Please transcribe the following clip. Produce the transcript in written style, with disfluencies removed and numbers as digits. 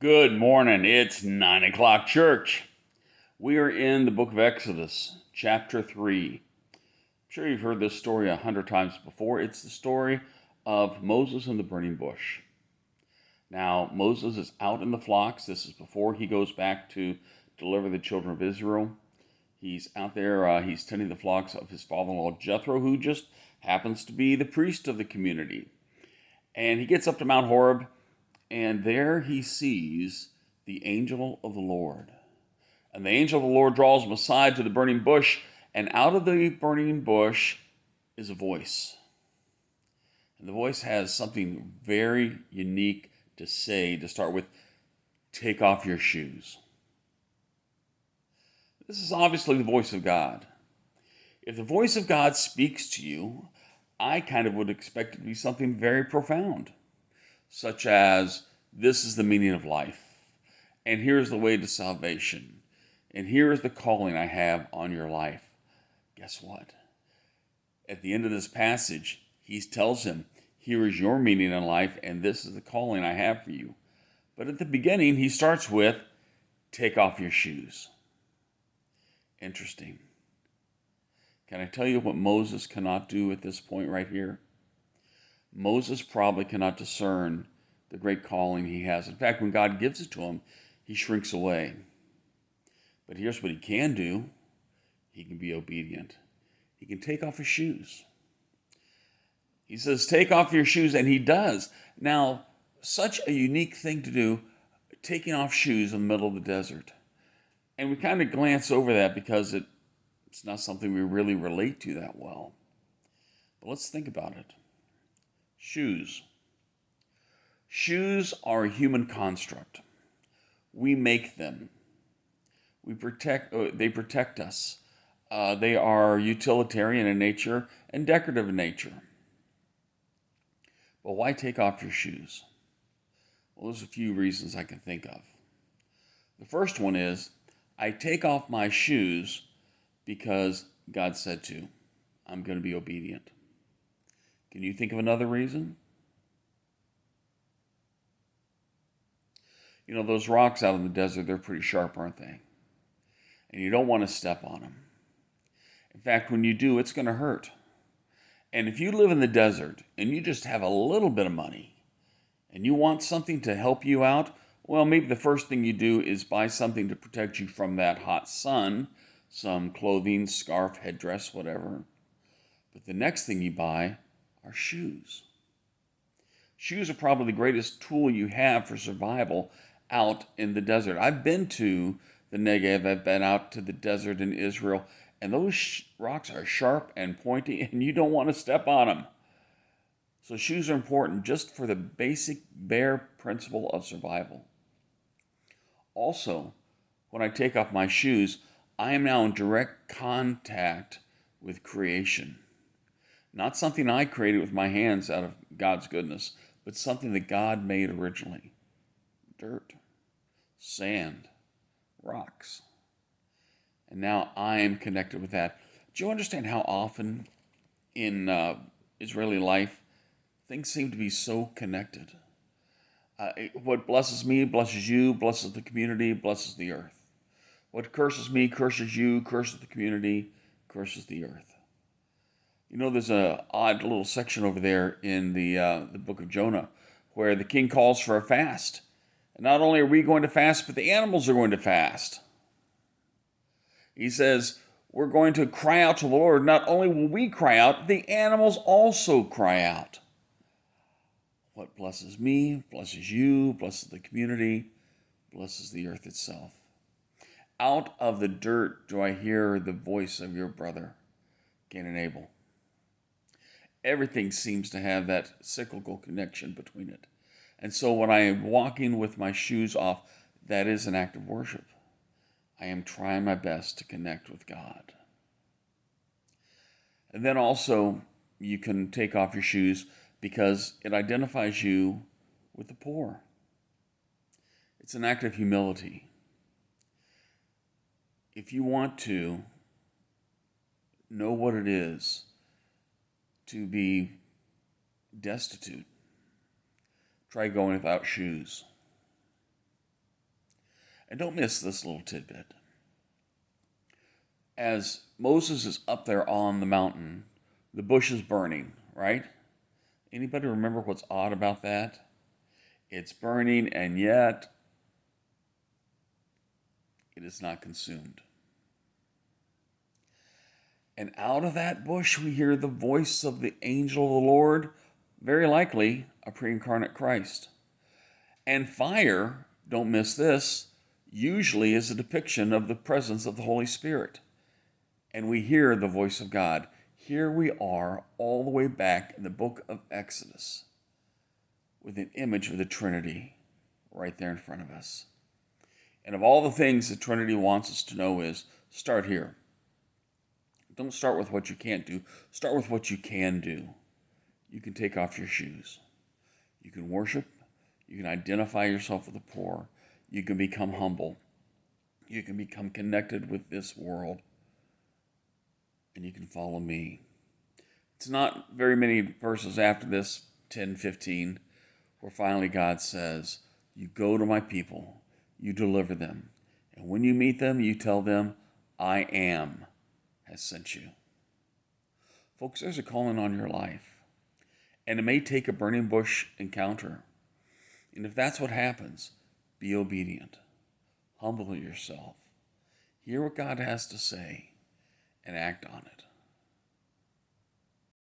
Good morning. It's 9 o'clock church. We are in the book of Exodus, chapter 3. I'm sure you've heard this story 100 times before. It's the story of Moses and the burning bush. Now, Moses is out in the flocks. This is before he goes back to deliver the children of Israel. He's out there, he's tending the flocks of his father-in-law Jethro, who just happens to be the priest of the community. And he gets up to Mount Horeb, and there he sees the angel of the Lord. And the angel of the Lord draws him aside to the burning bush, and out of the burning bush is a voice. And the voice has something very unique to say to start with. Take off your shoes. This is obviously the voice of God. If the voice of God speaks to you, I kind of would expect it to be something very profound, such as, this is the meaning of life, and here's the way to salvation, and here is the calling I have on your life. Guess what? At the end of this passage, he tells him, here is your meaning in life, and this is the calling I have for you. But at the beginning, he starts with, take off your shoes. Interesting. Can I tell you what Moses cannot do at this point right here? Moses probably cannot discern the great calling he has. In fact, when God gives it to him, he shrinks away. But here's what he can do. He can be obedient. He can take off his shoes. He says, take off your shoes, and he does. Now, such a unique thing to do, taking off shoes in the middle of the desert. And we kind of glance over that because it's not something we really relate to that well. But let's think about it. Shoes. Shoes are a human construct. We make them. They protect us. They are utilitarian in nature and decorative in nature. But why take off your shoes? Well, there's a few reasons I can think of. The first one is, I take off my shoes because God said to. I'm going to be obedient. Can you think of another reason? You know, those rocks out in the desert, they're pretty sharp, aren't they? And you don't want to step on them. In fact, when you do, it's going to hurt. And if you live in the desert and you just have a little bit of money and you want something to help you out, well, maybe the first thing you do is buy something to protect you from that hot sun, some clothing, scarf, headdress, whatever. But the next thing you buy are shoes. Shoes are probably the greatest tool you have for survival out in the desert. I've been to the Negev, I've been out to the desert in Israel, and those rocks are sharp and pointy, and you don't want to step on them. So shoes are important just for the basic, bare principle of survival. Also, when I take off my shoes, I am now in direct contact with creation. Not something I created with my hands out of God's goodness, but something that God made originally. Dirt, sand, rocks. And now I am connected with that. Do you understand how often in Israeli life things seem to be so connected? What blesses me blesses you, blesses the community, blesses the earth. What curses me curses you, curses the community, curses the earth. You know, there's an odd little section over there in the book of Jonah where the king calls for a fast. And not only are we going to fast, but the animals are going to fast. He says, we're going to cry out to the Lord. Not only will we cry out, the animals also cry out. What blesses me, blesses you, blesses the community, blesses the earth itself. Out of the dirt do I hear the voice of your brother, Cain and Abel. Everything seems to have that cyclical connection between it. And so when I am walking with my shoes off, that is an act of worship. I am trying my best to connect with God. And then also, you can take off your shoes because it identifies you with the poor. It's an act of humility. If you want to know what it is to be destitute, try going without shoes. And don't miss this little tidbit. As Moses is up there on the mountain, the bush is burning, right? Anybody remember what's odd about that? It's burning, and yet it is not consumed. And out of that bush, we hear the voice of the angel of the Lord, very likely a pre-incarnate Christ. And fire, don't miss this, usually is a depiction of the presence of the Holy Spirit. And we hear the voice of God. Here we are, all the way back in the book of Exodus, with an image of the Trinity right there in front of us. And of all the things the Trinity wants us to know is, start here. Don't start with what you can't do. Start with what you can do. You can take off your shoes. You can worship. You can identify yourself with the poor. You can become humble. You can become connected with this world. And you can follow me. It's not very many verses after this, 10, 15, where finally God says, you go to my people. You deliver them. And when you meet them, you tell them, I am has sent you. Folks, there's a calling on your life. And it may take a burning bush encounter. And if that's what happens, be obedient. Humble yourself. Hear what God has to say and act on it.